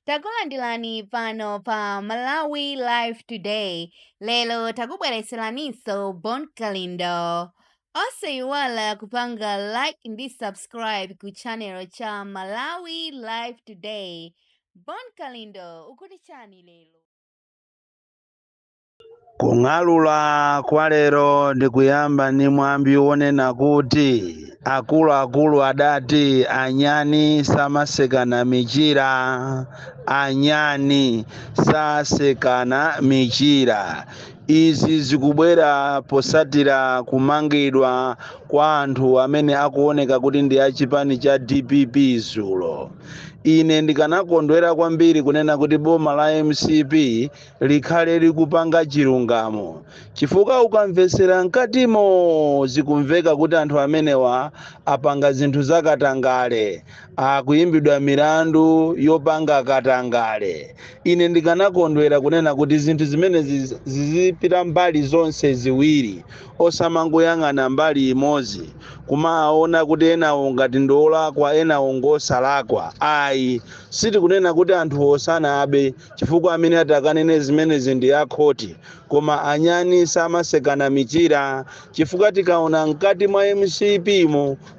Takulandirani pano pa Malawi Live Today. Lelo takubwereseraninso Bon Kalindo. Osayiwala kupanga like ndi subscribe ku channel cha Malawi Live Today. Bon Kalindo, ukuti chani lelo? Kung'alula kwa lero ndikuyamba ni mwambi wonena kuti akuluakulu adati anyani samasekana michira, anyani sasekana michira. Izi zikubwera posatira kumangidwa kwa anthu amene akuoneka kuti ndi achipani cha DPP zulo. Ine ndikanakondwera kwambiri kunena kuti boma la MCP likhale likupanga chilungamo, chifukwa ukamvesera mkatimo zikumveka kuti anthu amenewa apanga zinthu zakatangale, akuyimbidwa milandu yopanga katangale. Ine ndikanakondwera kunena kuti zinthu zimene zizipita mbali zonse ziwiri, osamangoyang'ana mbali imodzi kumaona kuti enawo ngati ndolakwa enawo ngosalakwa. Ayi, sitikunena kuti anthu osana abe, chifukwa amene atakanene zimenezi ndi akhoti, koma anyani samasekana michira. Chifukwa tikaona mkati mwa MCP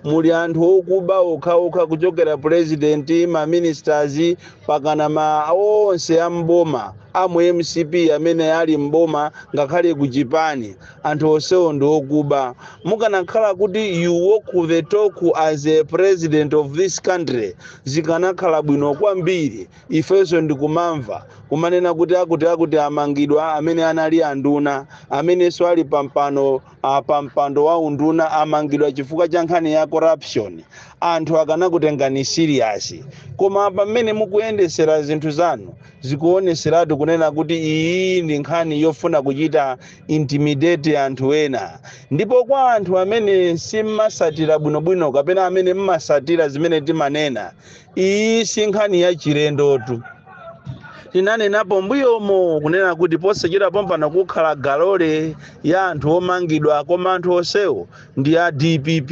muli anthu okuba okhaokha kuchokera president, maministers, pakana onse amboma amu MCP amene ali mboma ngakhale kuchipani, anthu onsewo ndi okuba. Mukanakhala kuti you walk the talk as a president of this country, zikanakhala bwino kwambiri. Ifenso ndikumamva kumanena kuti akuti amangidwa amene anali anduna, amenenso ali pampando wa unduna amangidwa chifukwa cha nkhani ya corruption. Anthu akanakutengani serious, koma pamene mukuyendesera zinthu zanu zikuoneseratu kunena kuti iyi ndi nkhani yofuna kuchita intimidate anthu ena. Ndipo kwa anthu amene simmasatira bwinobwino kapena amene mmasatira zimene timanena, iyi si nkhani ya chilendotu. Tinanenapo mbuyomo kunena kuti posachita pompano kukhala galole ya anthu omangidwa, koma anthu onsewo ndi a DPP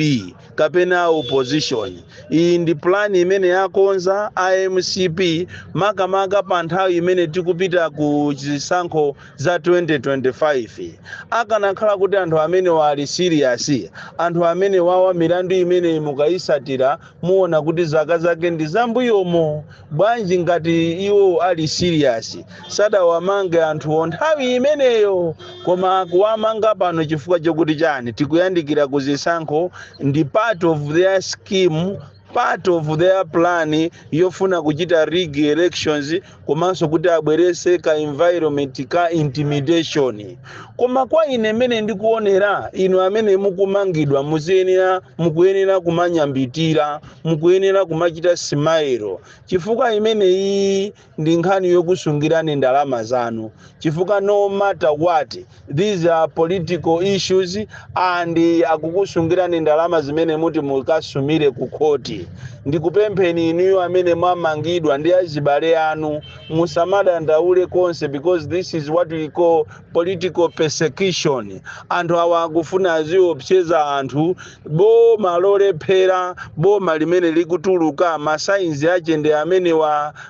kapena opposition. Iyi ndi plan imene yakonza MCP makamaka pa nthawi imene tikupita ku zisankho za 2025. Akanakhala kuti anthu amene wali serious, anthu amene wawa milandu imene mukayisatira muona kuti zaka zake ndi zambuyomo, bwanji ngati iwo ali serious sadawamange anthu nthawi imeneyo, koma kuwamanga pano chifukwa chokuti chani tikuyandikira kuzisankho. Ndi part of their scheme, part of their plan yofuna kuchita rig elections, komanso kuti abwerese ka environment ka intimidation. Koma kwa ine mene ndikuonera, inu amene mukumangidwa mukuyenera kumanyambitira, mukuyenera kumachita smile, chifukwa imene iyi ndi nkhani yokusungirani ndalama zanu. Chifukwa no matter what, these are political issues and akukusungirani ndalama zimene muti mukasumire ku koti. Ndikupempheni inu amene mwamangidwa ndi azibale anu musamadandaule konse, because this is what we call political persecution. Anthu awa akufuna aziopseza anthu, boma lolephera, boma limene likutuluka masainzi achende amene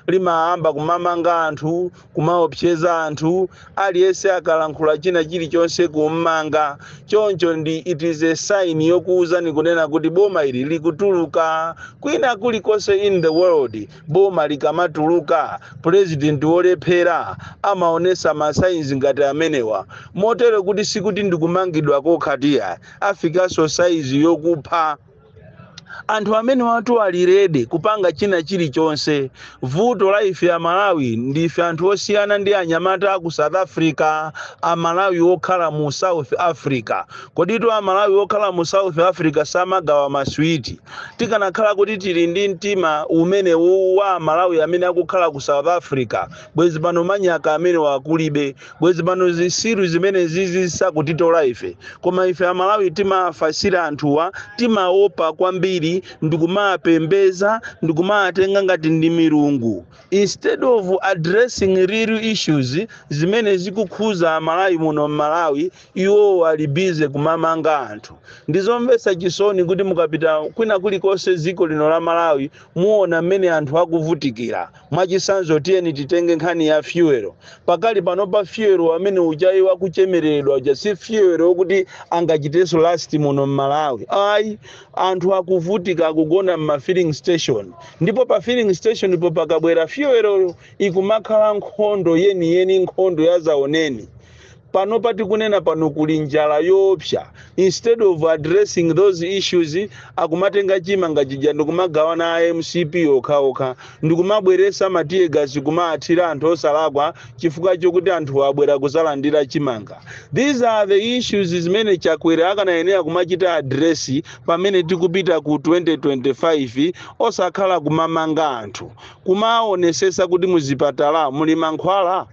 limayamba kumamanga anthu, kumaopseza anthu, aliyense akalankhula china chilichonse kummanga. Choncho ndi it is a sign yokuwuzani kunena kuti boma ili likutuluka. Kwina kulikonse in the world, boma likamatuluka, president wolephera amaonesa masainzi ngati amenewa. Motero kuti sikuti ndikumangidwa kokhatiya, afikaso saizi yokupha. Anthu amene watu alirede kupanga china chilichonse. Vuto la ife ya Malawi ndife anthu osiyana ndi anyamata ku South Africa, Amalawi okhala mu South Africa. Koditu Amalawi okhala mu South Africa samagawa maswiti. Tikanakhala kuti tili ndi mtima umene wa Malawi amene akukhala ku South Africa, bwezi pano manyaka amene wakulibe, bwezi pano zisiru zimene zizisa kutitola ife. Koma ife Amalawi timafasira anthuwa, timaopa kwambiri kwambiri ndikumapembeza ndikumatenga ngati ndi milungu instead of addressing real issues zimene zikukhuza Malawi muno Malawi iwo ali busy kumamanga anthu. Ndizomvetsa chisoni kuti mukapita kwina kulikonse dziko lino la Malawi muona mmene anthu akuvutikira. Mwachisanzo tiyeni titenge nkhani ya fuel. Pakali pano pa fuel amene ujayi wakuchemeredwa uja si fuel wokuti angachiteso last muno Malawi. Ayi anthu akuvutika akugona ma filling station. Ndipo pa filling station ndipo pakabwera fuel ikumakhala nkhondo yeni nkhondo yazaoneni. Pano pati kunena pano kuli njala yopsa. Instead of addressing those issues akumatenga chimanga chija ndikumagawana AMCP okhaokha ndikumabweresa matiye gasi kumaathira anthu osalakwa chifukwa chokuti anthu abwera kuzalandira chimanga. These are the issues zimene Chakwera akanayenera kumachita address pamene tikupita ku 2025 osakhala kumamanga anthu kumaonesesa kuti muzipatala muli mankhwala.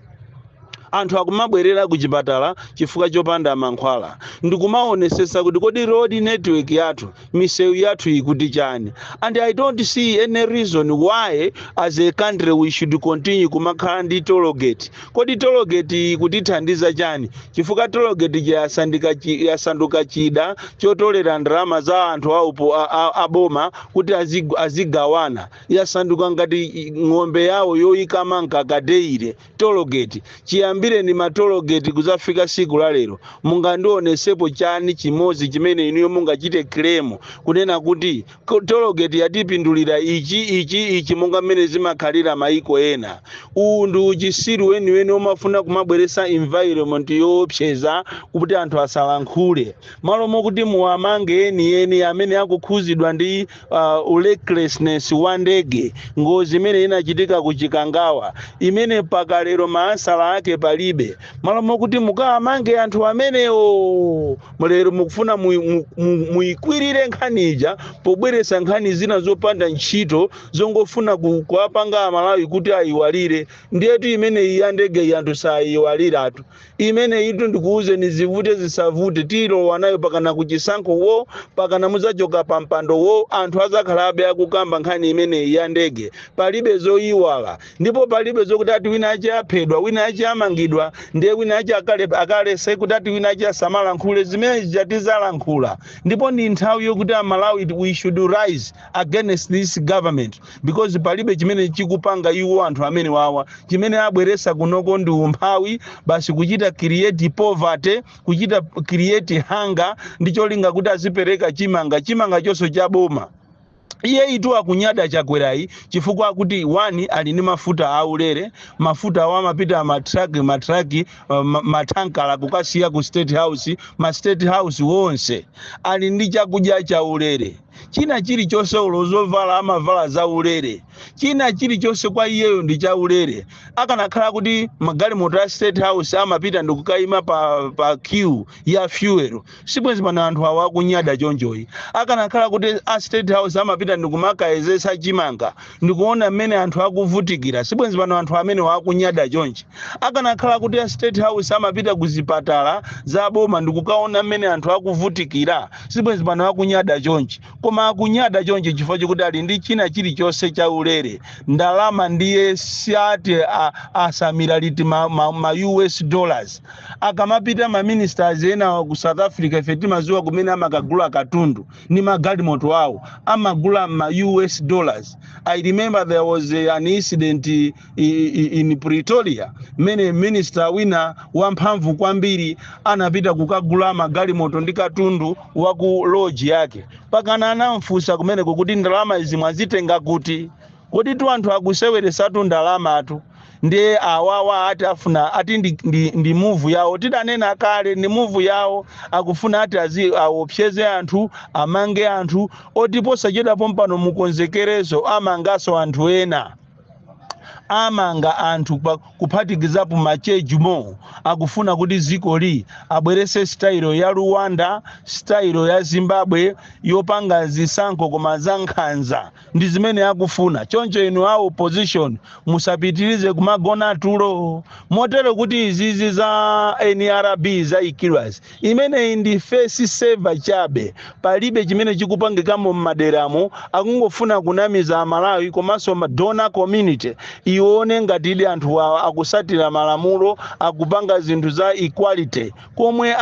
Anthu akumabwerera kuchipatala chifukwa chopanda mankhwala. Ndikumaonesesa kuti kodi road network yathu misewu yathu ikuti chani. And I don't see any reason why as a country we should continue kumakhala ndi tollgate. Kodi tollgate ikutithandiza chani? Chifukwa tollgate yasanduka chida chotolera ndalama za anthu aboma kuti azigawana. Yasanduka ngati ng'ombe yawo yoyika mankakadeire tollgate. Chiyambire ni matologeti kuzafika siku la lero mungandionesepo chani chimozi chimene iniyo mungachite claim kunena kuti tologeti yatipindulira ichi munga mmene zimakhalira maiko ena. Ndi uchisiru weniweni omafuna kumabweresa environment yoopseza kuti anthu asalankhule malo mokuti muwamange eni amene akukhuzidwa ndi recklessness wa ndege ngozi imene inachitika kuchikangawa imene pakalero maasala ake palibe. Malo mokuti mukamange anthu amenewo mulero mukufuna muikwirire nkhanija pobweresa nkhani zina zopanda ntchito zongofuna kuwapanga Malawi kuti ayiwalire. Ndiyetu imene iya ndege anthu sayiwaliratu. Imene itu ndikuuze nizivute zisavute tilo wanayo pakana kuchisankho wo pakana muzachoka pampando wo anthu azakhalabe akukamba nkhani imene iya ndege. Palibe zoyiwala ndipo palibe zokuti ati wina ache aphedwa wina ache amangidwa ndiye wina ache akale sekuti ati wina ache asamalankhule zimene zatizalankhula. Ndipo ni nthawi yokuti Malawi we should rise against this government because palibe chimene chikupanga iwo anthu amene wawa chimene abweresa kunoko ndi umphawi basi kuchita create poverty kuchita create hunger ndicho linga kuti azipereka chimanga chonso cha boma. Iye itu akunyada Chakwerayi chifukwa kuti wani ali ni mafuta aulere mafuta wamapita matraki matankala kukasiya ku state house state house wonse ali ndi chakudya cha ulere. China chili chose ulozovala amavala za ulere. China chili chose kwa iyeyo ndi cha ulere. Akanakhala kuti magali moto state house amapita ndikukaima pa queue ya fuel. Sibwenzi pana anthu awa akunyada chonjoyi. Akanakhala kuti state house amapita ndikumakaezesa chimanga ndikuona mmene anthu akuvutikira. Sibwenzi pana anthu amene wakunyada chonji. Akanakhala kuti state house amapita kuzipatala za boma ndikukaona mmene anthu akuvutikira. Sibwenzi pana wakunyada chonji. Koma akunyada chonje chifukwa chokuti ali ndi china chilichonse cha ulere. Ndalama ndiye siati asamira liti ma US dollars. Akamapita ma ministers ena ku South Africa ife timaziwa kumene amakagula katundu ni magali moto wawo amagula ma US dollars. I remember there was an incident in Pretoria mene minister wina wamphamvu kwambiri anapita kukagula magali moto ndi katundu wa ku lodge yake. Pakana anamfusa kumene kuti ndalama izi mwazitenga kuti kodi tu anthu akuseweresatu ndalama atu ndiye awawa ati afuna ati ndi move yawo tidanena kale ni move yawo akufuna ati aopseze anthu amange anthu otiposa cheda pompano mukonzekerezo amangaso anthu ena. amanga anthu kuphatikizapo machejumo akufuna kuti zikoli abwerese style ya Rwanda, style ya Zimbabwe yopanga zisankho koma za nkhanza ndi zimene akufuna. Choncho inu a opposition musapitirize kumagona tulo motero kuti izizi za NRB za ikilas imene ndi face saver chabe palibe chimene chikupangikamo mmaderamo akungofuna kunamiza Amalawi komanso donor community ione ngati ili anthu akusatira malamulo akupanga zinthu za equality komwe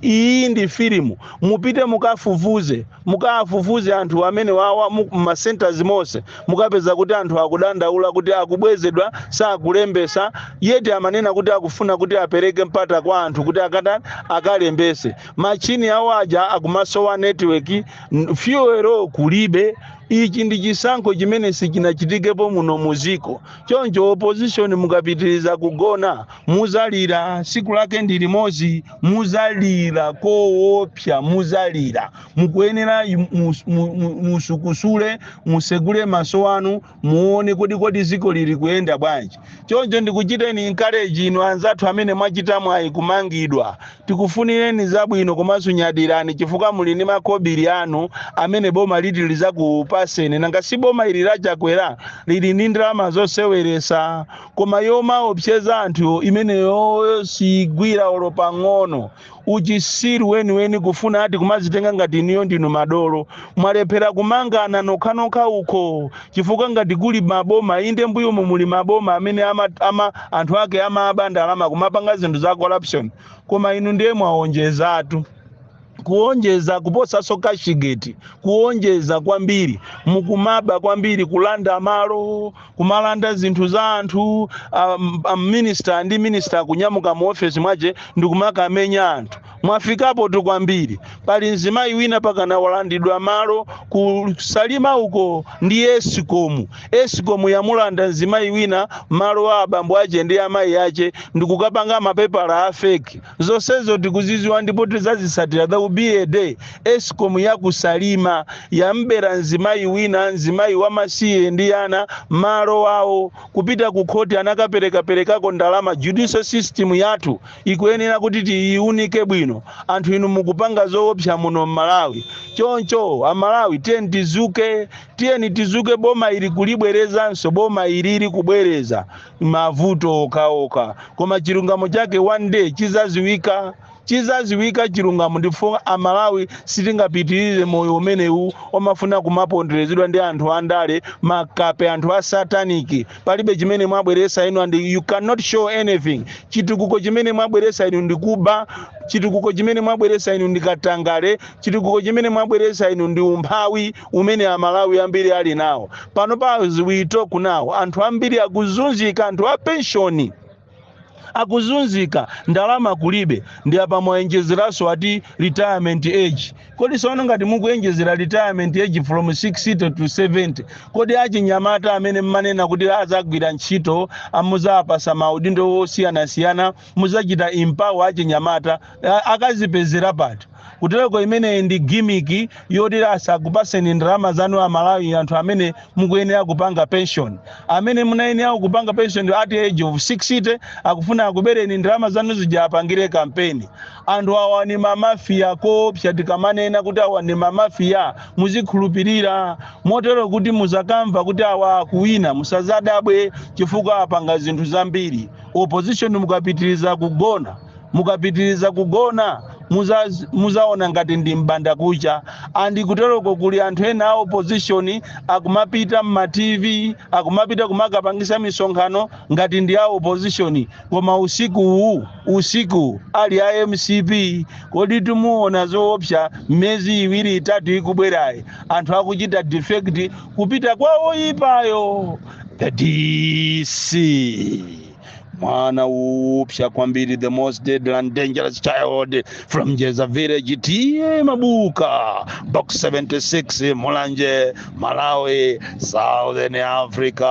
iyi ndi filimu mupite mukafufuze anthu amene wawa mu centers mose mukapeza kuti anthu akudandaula kuti akubwezedwa sakulembesa yeti amanena kuti akufuna kuti apereke mpata kwa anthu kuti akalembese machini awaja akumasowa network fuel kulibe. Ichi ndi chisankho chimene sichinachitikepo muno muziko. Choncho opposition mukapitiriza kugona muzalira siku lake ndi limodzi muzalira koopsa muzalira mukuyenera musukusule musegule maso anu muone kodi ziko lili kuyenda bwanji. Choncho ndikuchiteni encourage inu anzathu amene mwachita mwayi kumangidwa tikufunireni zabwino komanso nyadirani chifukwa muli ndi makobiri anu amene boma litiliza ku pasene nanga si boma ili lachakwera lili ndi ndalama zoseweresa koma yoma opseza anthu imeneyo sigwira olo pang'ono uchisiru weni kufuna ati kumazitenga ngati niyo ndinu madolo mwalephera kumangana nokha uko chifukwa ngati kuli maboma inde mbuyo muli maboma amene anthu ake amabanda alama kumapanga zinthu za corruption koma inu ndiye mwaonjezatu kuonjeza kuposa soka shigeti kuonjeza kwambiri mukumaba kwambiri kulanda malo kumalanda zinthu za anthu minister kunyamuka mu office mwaje ndikumaka amenya anthu mwafikapo tu kwambiri pali nzimayi wina pakana walandidwa malo kusalima uko ndi esikomu yamulanda nzimayi wina malo a abambo aje ndi amayi ache ndikukapanga mapepala a fake zonsezo tikuziziwa ndipo tizazisatira there will be a day esikomu yakusalima yambera nzimayi wina nzimayi wamasiye ndi ana malo awo kupita ku khoti anakaperekako ndalama judicial system yathu ikuyenera kuti tiiunike bwino anthu inu mukupanga zoopsa muno Malawi. Choncho Amalawi tiyeni tizuke boma ili kulibwerezanso boma ili kubwereza mavuto okaoka koma chilungamo chake one day chizaziwika chilungamo ndipo Amalawi sitingapitirize moyo umenewu omafuna kumaponderezedwa ndi anthu andale makape anthu a satanic palibe chimene mwabweresa inu and you cannot show anything. Chitukuko chimene mwabweresa inu ndikuba chitukuko chimene mwabweresa inu ndikatangale chitukuko chimene mwabweresa inu ndi umphawi umene Amalawi ambiri ali nawo pano pa we talk now anthu ambiri akuzunzika anthu a pensioni akuzunzika ndalama kulibe ndi apa mwaenjezeraso ati retirement age kodi sono ngati mukuenjezera retirement age from 60 to 70 kodi achinyamata amene mmanena kuti azagwira ntchito amuzapasa maudindo osiyana muzachita empower achinyamata akazipezera pati kutereko imene ndi gimmick yoti asakupaseni ndalama zanu Amalawi anthu amene mukuyenera kupanga pension amene munayenera kupanga pension at age of 60 akufuna akubereni ndalama zanu zija apangire kampeni. Anthu awa ni mamafia kopsa tikamanena kuti awa ni mamafia muzikhulupirira motero kuti muzakamva kuti awa kuwina musazadabwe chifukwa apanga zinthu zambiri. Opposition mukapitiriza kugona muzaona ngati ndi mbanda kucha andi kuteroko kuli anthu ena a opposition akumapita ma TV akumapita kumakapangisa misonkhano ngati ndi a opposition koma usiku ali a MCP kodi tumuona zoopsa mezi iwiri itatu ikubwerayi anthu akuchita defect kupita kwa oyipayo DC mwana upsha kwambiri the most deadly and dangerous child from Jeza Village T.A. Mabuka box 76 Mulanje Malawi Southern Africa.